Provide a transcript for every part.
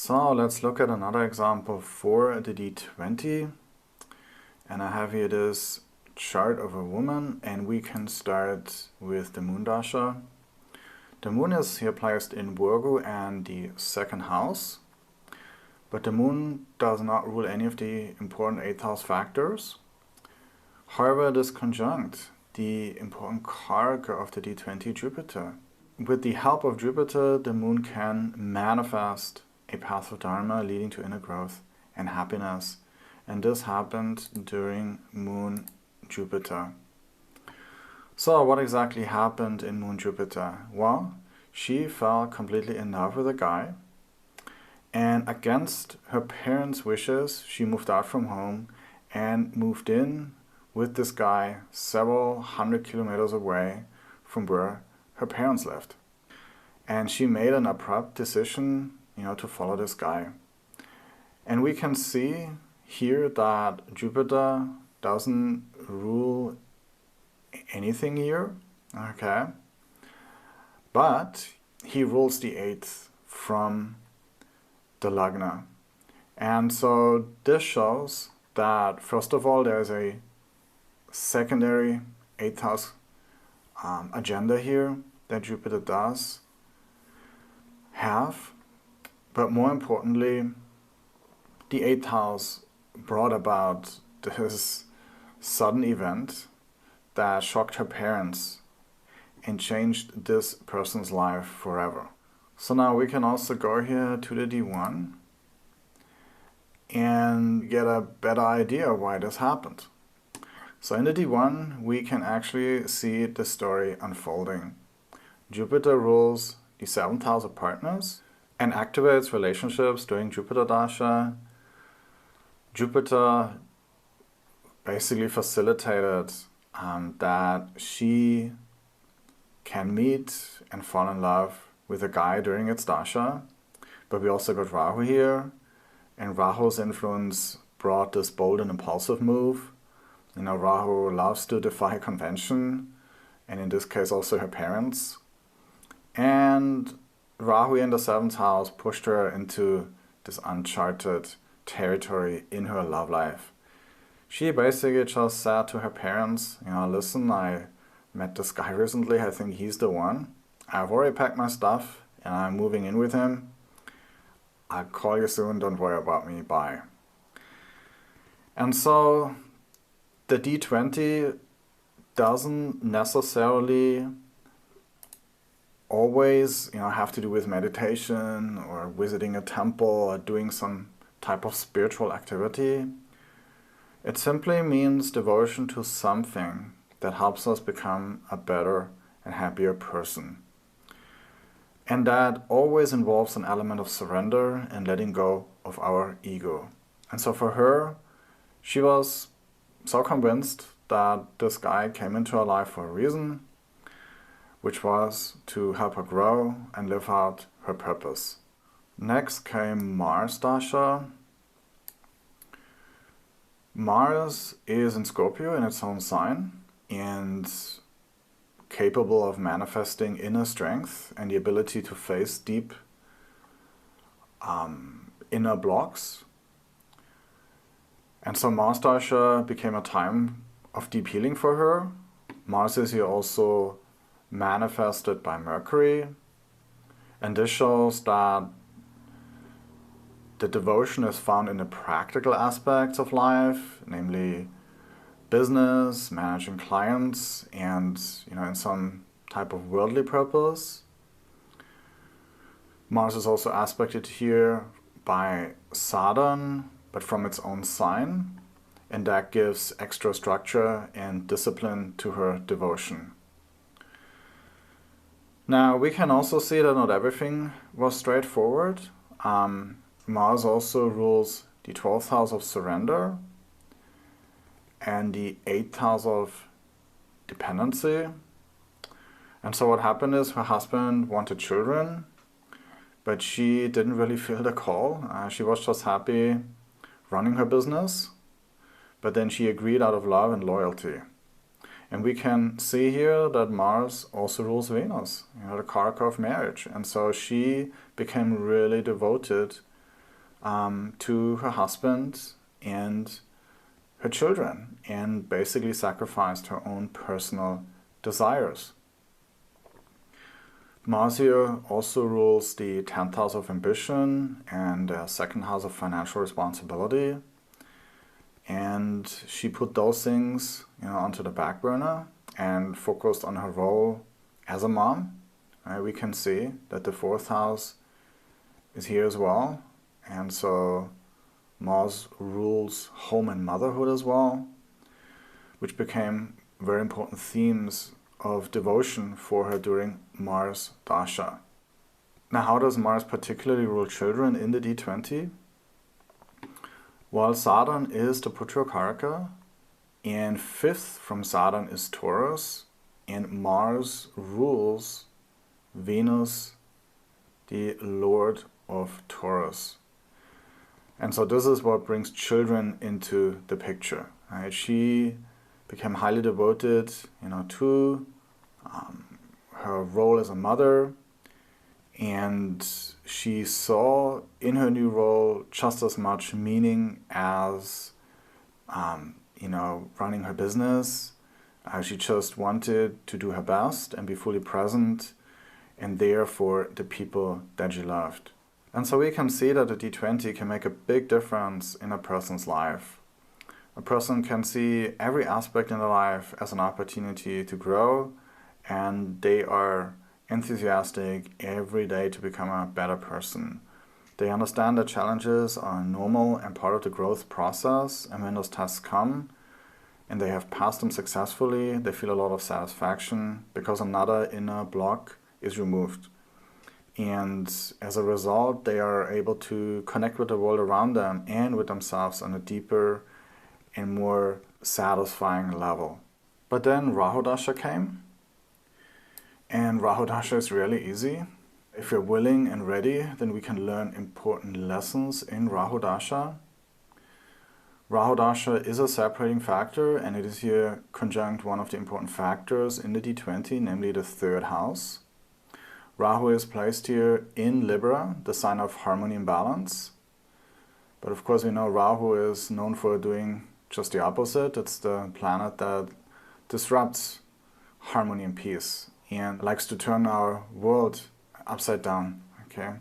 So let's look at another example for the D20. And I have here this chart of a woman, and we can start with the moon dasha. The moon is here placed in Virgo and the second house, but the moon does not rule any of the important 8th house factors. However, it is conjunct the important karaka of the D20, Jupiter. With the help of Jupiter, the moon can manifest a path of dharma leading to inner growth and happiness. And this happened during moon Jupiter. So what exactly happened in moon Jupiter? Well, she fell completely in love with a guy, and against her parents' wishes, she moved out from home and moved in with this guy several hundred kilometers away from where her parents lived. And she made an abrupt decision, to follow this guy. And we can see here that Jupiter doesn't rule anything here, okay? But he rules the 8th from the Lagna. And so this shows that, first of all, there's a secondary 8th house agenda here that Jupiter does have. But more importantly, the 8th house brought about this sudden event that shocked her parents and changed this person's life forever. So now we can also go here to the D1 and get a better idea why this happened. So in the D1, we can actually see the story unfolding. Jupiter rules the 7th house of partners and activates relationships during Jupiter Dasha. Jupiter basically facilitated that she can meet and fall in love with a guy during its Dasha. But we also got Rahu here, and Rahu's influence brought this bold and impulsive move. Rahu loves to defy convention, and in this case also her parents. And Rahu in the 7th house pushed her into this uncharted territory in her love life. She basically just said to her parents, listen, I met this guy recently, I think he's the one. I've already packed my stuff and I'm moving in with him. I'll call you soon, don't worry about me, bye. And so the D20 doesn't necessarily always have to do with meditation or visiting a temple or doing some type of spiritual activity. It simply means devotion to something that helps us become a better and happier person. And that always involves an element of surrender and letting go of our ego. And so for her, she was so convinced that this guy came into her life for a reason, which was to help her grow and live out her purpose. Next came Mars Dasha. Mars is in Scorpio in its own sign and capable of manifesting inner strength and the ability to face deep inner blocks. And so Mars Dasha became a time of deep healing for her. Mars is here also manifested by Mercury, and this shows that the devotion is found in the practical aspects of life, namely business, managing clients, and in some type of worldly purpose. Mars is also aspected here by Saturn, but from its own sign, and that gives extra structure and discipline to her devotion. Now, we can also see that not everything was straightforward. Mars also rules the 12th house of surrender and the 8th house of dependency. And so what happened is her husband wanted children, but she didn't really feel the call. She was just happy running her business, but then she agreed out of love and loyalty. And we can see here that Mars also rules Venus, the karaka of marriage. And so she became really devoted to her husband and her children, and basically sacrificed her own personal desires. Mars here also rules the 10th house of ambition and the 2nd house of financial responsibility. And she put those things, onto the back burner and focused on her role as a mom. We can see that the 4th house is here as well. And so Mars rules home and motherhood as well, which became very important themes of devotion for her during Mars Dasha. Now, how does Mars particularly rule children in the D20? Well, Saturn is the Putra Karaka, and 5th from Saturn is Taurus, and Mars rules Venus, the Lord of Taurus. And so this is what brings children into the picture. Right? She became highly devoted, to her role as a mother, and she saw in her new role just as much meaning as, running her business. She just wanted to do her best and be fully present and there for the people that she loved. And so we can see that the D20 can make a big difference in a person's life. A person can see every aspect in their life as an opportunity to grow, and they are enthusiastic every day to become a better person. They understand that challenges are normal and part of the growth process, and when those tests come and they have passed them successfully, they feel a lot of satisfaction because another inner block is removed. And as a result, they are able to connect with the world around them and with themselves on a deeper and more satisfying level. But then Rahu Dasha came, and Rahu Dasha is really easy. If you're willing and ready, then we can learn important lessons in Rahu Dasha. Rahu Dasha is a separating factor, and it is here conjunct one of the important factors in the D20, namely the 3rd house. Rahu is placed here in Libra, the sign of harmony and balance. But of course we know Rahu is known for doing just the opposite. It's the planet that disrupts harmony and peace and likes to turn our world upside down. Okay.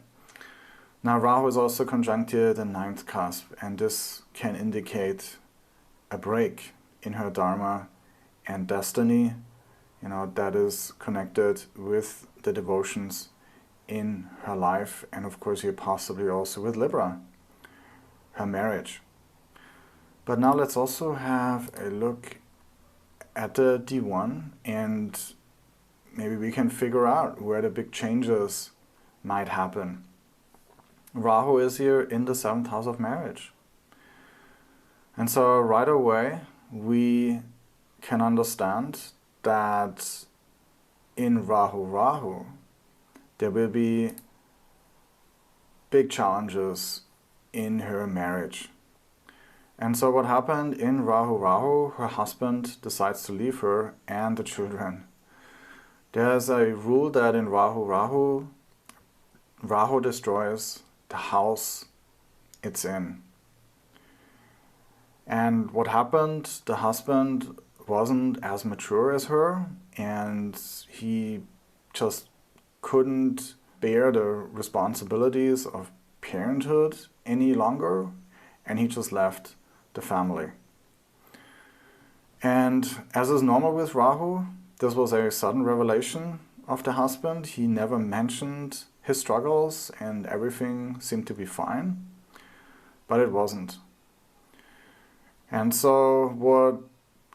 Now Rahu is also conjunct here the 9th cusp, and this can indicate a break in her dharma and destiny, that is connected with the devotions in her life, and of course here possibly also with Libra, her marriage. But now let's also have a look at the D1, and maybe we can figure out where the big changes might happen. Rahu is here in the 7th house of marriage. And so right away we can understand that in Rahu there will be big challenges in her marriage. And so what happened in Rahu, her husband decides to leave her and the children. There's a rule that in Rahu destroys the house it's in. And what happened, the husband wasn't as mature as her, and he just couldn't bear the responsibilities of parenthood any longer, and he just left the family. And as is normal with Rahu, this was a sudden revelation of the husband. He never mentioned his struggles and everything seemed to be fine, but it wasn't. And so what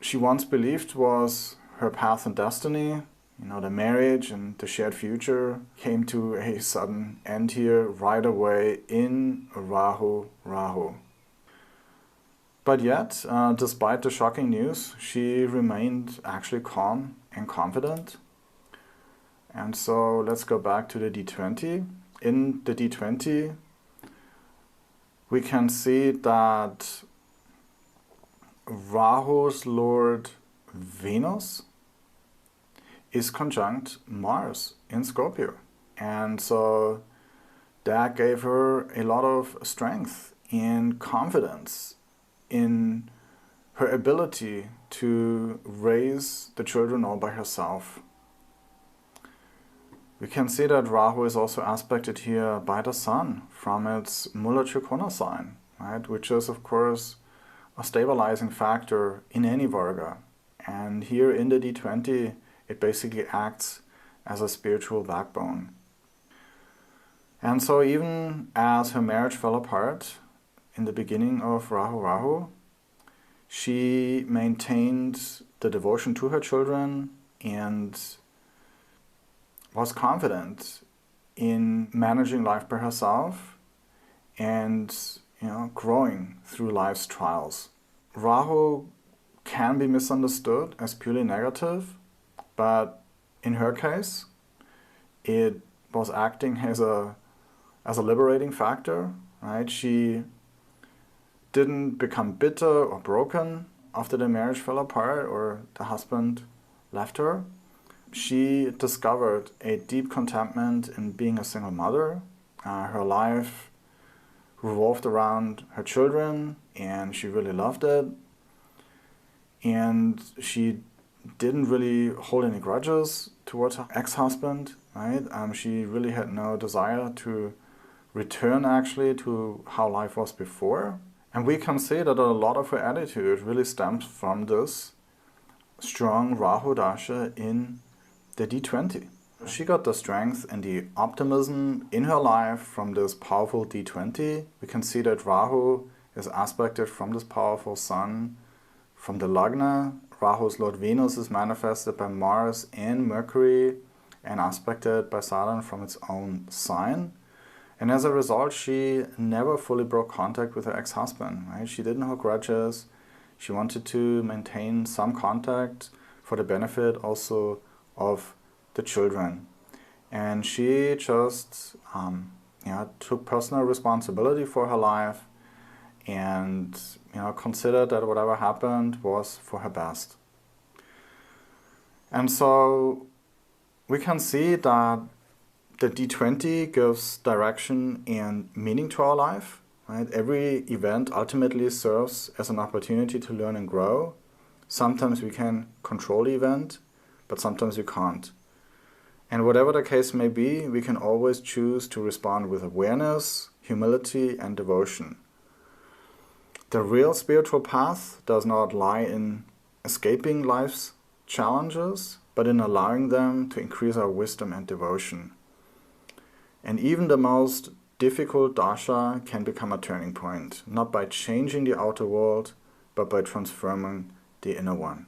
she once believed was her path and destiny, the marriage and the shared future, came to a sudden end here right away in Rahu. But yet, despite the shocking news, she remained actually calm and confident. And so let's go back to the D20. In the D20, we can see that Rahu's lord Venus is conjunct Mars in Scorpio. And so that gave her a lot of strength and confidence in her ability to raise the children all by herself. We can see that Rahu is also aspected here by the Sun from its Mula Trikona sign, right? Which is, of course, a stabilizing factor in any Varga. And here in the D20, it basically acts as a spiritual backbone. And so even as her marriage fell apart in the beginning of Rahu, she maintained the devotion to her children and was confident in managing life by herself and growing through life's trials. Rahu can be misunderstood as purely negative, but in her case, it was acting as a liberating factor, right? She didn't become bitter or broken after the marriage fell apart or the husband left her. She discovered a deep contentment in being a single mother. Her life revolved around her children and she really loved it. And she didn't really hold any grudges towards her ex-husband, right? She really had no desire to return actually to how life was before. And we can see that a lot of her attitude really stems from this strong Rahu Dasha in the D20. She got the strength and the optimism in her life from this powerful D20. We can see that Rahu is aspected from this powerful Sun, from the Lagna. Rahu's Lord Venus is manifested by Mars and Mercury and aspected by Saturn from its own sign. And as a result, she never fully broke contact with her ex-husband, right? She didn't hold grudges. She wanted to maintain some contact for the benefit also of the children. And she just took personal responsibility for her life and considered that whatever happened was for her best. And so we can see that the D20 gives direction and meaning to our life, right? Every event ultimately serves as an opportunity to learn and grow. Sometimes we can control the event, but sometimes we can't. And whatever the case may be, we can always choose to respond with awareness, humility, and devotion. The real spiritual path does not lie in escaping life's challenges, but in allowing them to increase our wisdom and devotion. And even the most difficult dasha can become a turning point, not by changing the outer world, but by transforming the inner one.